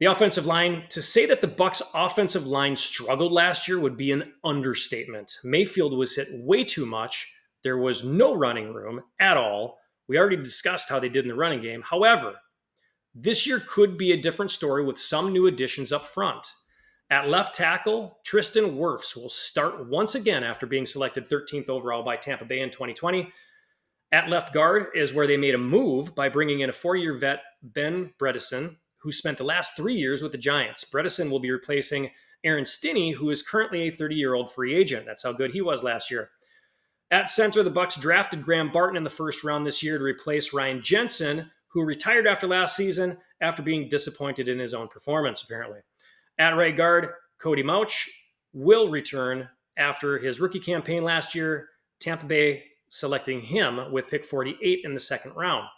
The offensive line, to say that the Bucs offensive line struggled last year would be an understatement. Mayfield was hit way too much. There was no running room at all. We already discussed how they did in the running game. However, this year could be a different story with some new additions up front. At left tackle, Tristan Wirfs will start once again after being selected 13th overall by Tampa Bay in 2020. At left guard is where they made a move by bringing in a 4-year vet, Ben Bredeson, who spent the last 3 years with the Giants. Bredeson will be replacing Aaron Stinney, who is currently a 30-year-old free agent. That's how good he was last year. At center, the Bucs drafted Graham Barton in the 1st round this year to replace Ryan Jensen, who retired after last season after being disappointed in his own performance, apparently. At right guard, Cody Mauch will return after his rookie campaign last year, Tampa Bay selecting him with pick 48 in the 2nd round.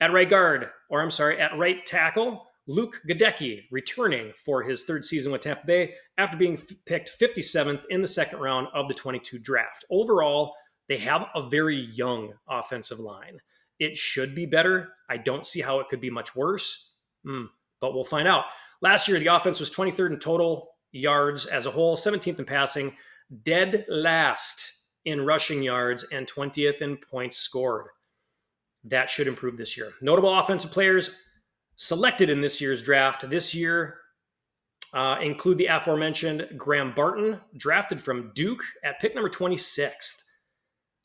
At right tackle, Luke Gadecki returning for his 3rd season with Tampa Bay after being picked 57th in the 2nd round of the 22 draft. Overall, they have a very young offensive line. It should be better. I don't see how it could be much worse, but we'll find out. Last year, the offense was 23rd in total yards as a whole, 17th in passing, dead last in rushing yards, and 20th in points scored. That should improve this year. Notable offensive players selected in this year's draft this year include the aforementioned Graham Barton, drafted from Duke at pick number 26th.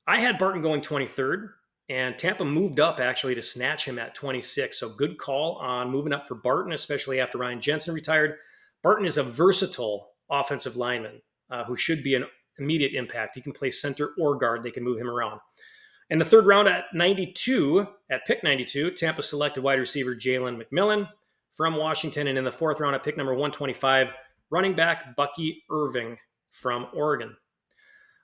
I had Barton going 23rd. And Tampa moved up, actually, to snatch him at 26. So good call on moving up for Barton, especially after Ryan Jensen retired. Barton is a versatile offensive lineman who should be an immediate impact. He can play center or guard. They can move him around. In the 3rd round at pick 92, Tampa selected wide receiver Jalen McMillan from Washington. And in the 4th round at pick number 125, running back Bucky Irving from Oregon.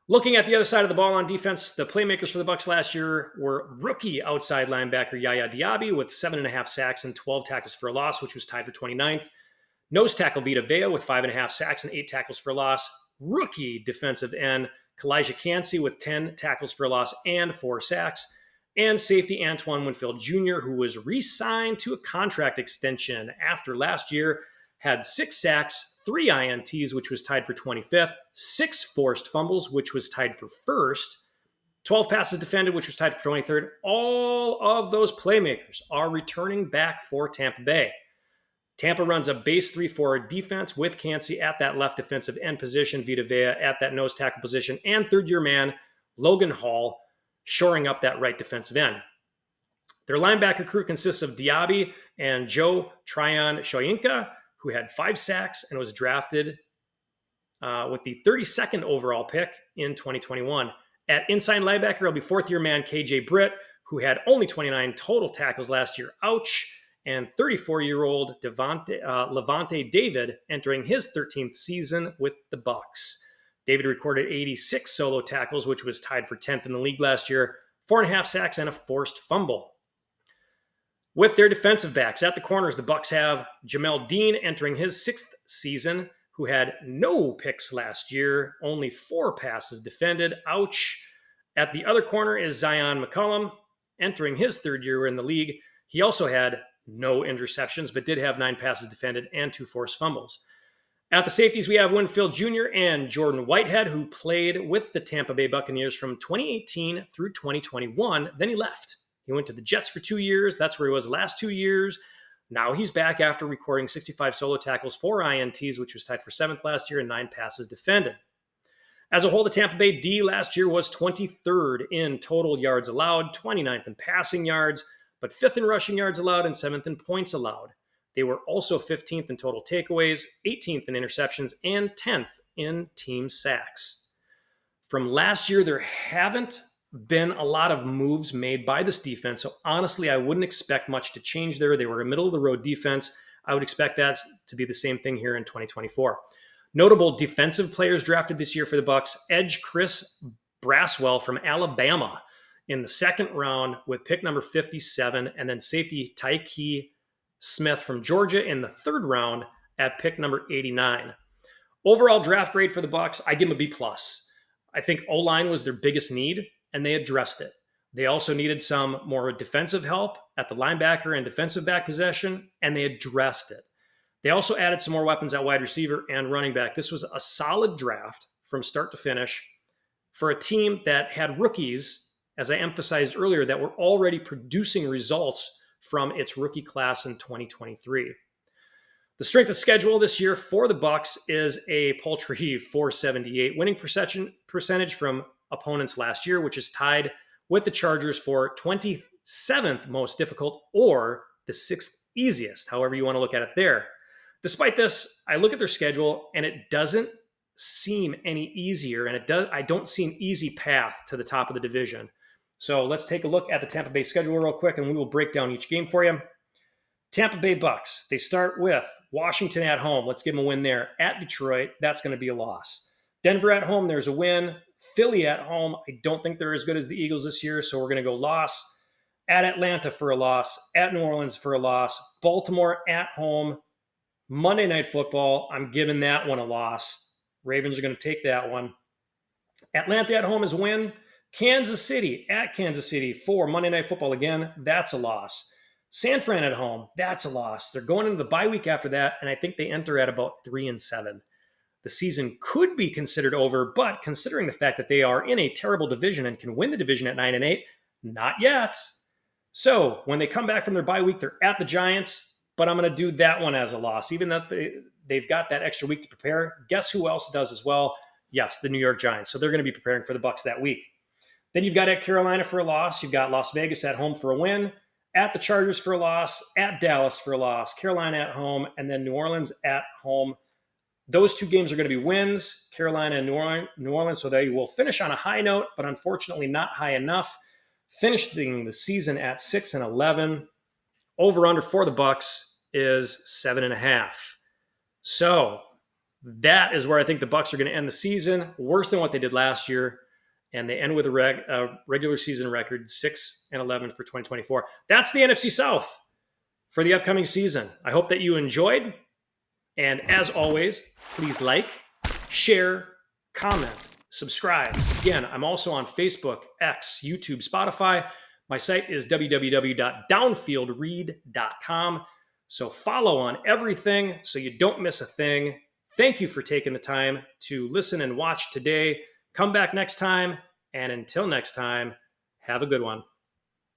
Looking at the other side of the ball on defense, the playmakers for the Bucs last year were rookie outside linebacker Yaya Diaby with 7.5 sacks and 12 tackles for a loss, which was tied for 29th. Nose tackle Vita Vea with 5.5 sacks and 8 tackles for a loss. Rookie defensive end Kalijah Cansey with 10 tackles for a loss and 4 sacks. And safety Antoine Winfield Jr., who was re-signed to a contract extension after last year, had 6 sacks, 3 INTs, which was tied for 25th, 6 forced fumbles, which was tied for 1st, 12 passes defended, which was tied for 23rd. All of those playmakers are returning back for Tampa Bay. Tampa runs a base 3-4 defense with Cansey at that left defensive end position, Vita Vea at that nose tackle position, and 3rd-year man Logan Hall shoring up that right defensive end. Their linebacker crew consists of Diaby and Joe Tryon Shoyinka, who had 5 sacks and was drafted with the 32nd overall pick in 2021. At inside linebacker, it'll be 4th-year man KJ Britt, who had only 29 total tackles last year. Ouch. And 34-year-old Levante David entering his 13th season with the Bucs. David recorded 86 solo tackles, which was tied for 10th in the league last year, 4.5 sacks and a forced fumble. With their defensive backs at the corners, the Bucs have Jamel Dean entering his 6th season, who had no picks last year, only 4 passes defended. Ouch. At the other corner is Zion McCollum entering his 3rd year in the league. He also had no interceptions, but did have 9 passes defended and 2 forced fumbles. At the safeties, we have Winfield Jr. and Jordan Whitehead, who played with the Tampa Bay Buccaneers from 2018 through 2021. Then he left. He went to the Jets for 2 years. That's where he was the last 2 years. Now he's back after recording 65 solo tackles, 4 INTs, which was tied for 7th last year, and 9 passes defended. As a whole, the Tampa Bay D last year was 23rd in total yards allowed, 29th in passing yards, but 5th in rushing yards allowed and 7th in points allowed. They were also 15th in total takeaways, 18th in interceptions, and 10th in team sacks. From last year, there haven't been a lot of moves made by this defense, so honestly, I wouldn't expect much to change there. They were a middle-of-the-road defense. I would expect that to be the same thing here in 2024. Notable defensive players drafted this year for the Bucs: edge Chris Braswell from Alabama in the 2nd round with pick number 57, and then safety Tyke Smith from Georgia in the 3rd round at pick number 89. Overall draft grade for the Bucs, I give them a B+. I think O-line was their biggest need, and they addressed it. They also needed some more defensive help at the linebacker and defensive back position, and they addressed it. They also added some more weapons at wide receiver and running back. This was a solid draft from start to finish for a team that had rookies, as I emphasized earlier, that were already producing results from its rookie class in 2023. The strength of schedule this year for the Bucs is a paltry 478 winning percentage from opponents last year, which is tied with the Chargers for 27th most difficult or the 6th easiest, however you want to look at it there. Despite this, I look at their schedule and it doesn't seem any easier, and I don't see an easy path to the top of the division. So let's take a look at the Tampa Bay schedule real quick, and we will break down each game for you. Tampa Bay Bucs, they start with Washington at home. Let's give them a win there. At Detroit, that's going to be a loss. Denver at home, there's a win. Philly at home, I don't think they're as good as the Eagles this year, so we're going to go loss. At Atlanta for a loss. At New Orleans for a loss. Baltimore at home. Monday Night Football, I'm giving that one a loss. Ravens are going to take that one. Atlanta at home is a win. Kansas City at Kansas City for Monday Night Football again, that's a loss. San Fran at home, that's a loss. They're going into the bye week after that, and I think they enter at about 3-7. The season could be considered over, but considering the fact that they are in a terrible division and can win the division at 9-8, not yet. So when they come back from their bye week, they're at the Giants, but I'm going to do that one as a loss. Even though they've got that extra week to prepare, guess who else does as well? Yes, the New York Giants. So they're going to be preparing for the Bucs that week. Then you've got at Carolina for a loss. You've got Las Vegas at home for a win. At the Chargers for a loss, at Dallas for a loss, Carolina at home, and then New Orleans at home. Those two games are going to be wins, Carolina and New Orleans, so they will finish on a high note, but unfortunately not high enough. Finishing the season at 6-11. Over-under for the Bucs is 7.5. So that is where I think the Bucs are going to end the season, worse than what they did last year. And they end with a regular season record, 6-11 for 2024. That's the NFC South for the upcoming season. I hope that you enjoyed. And as always, please like, share, comment, subscribe. Again, I'm also on Facebook, X, YouTube, Spotify. My site is www.downfieldread.com. So follow on everything so you don't miss a thing. Thank you for taking the time to listen and watch today. Come back next time, and until next time, have a good one.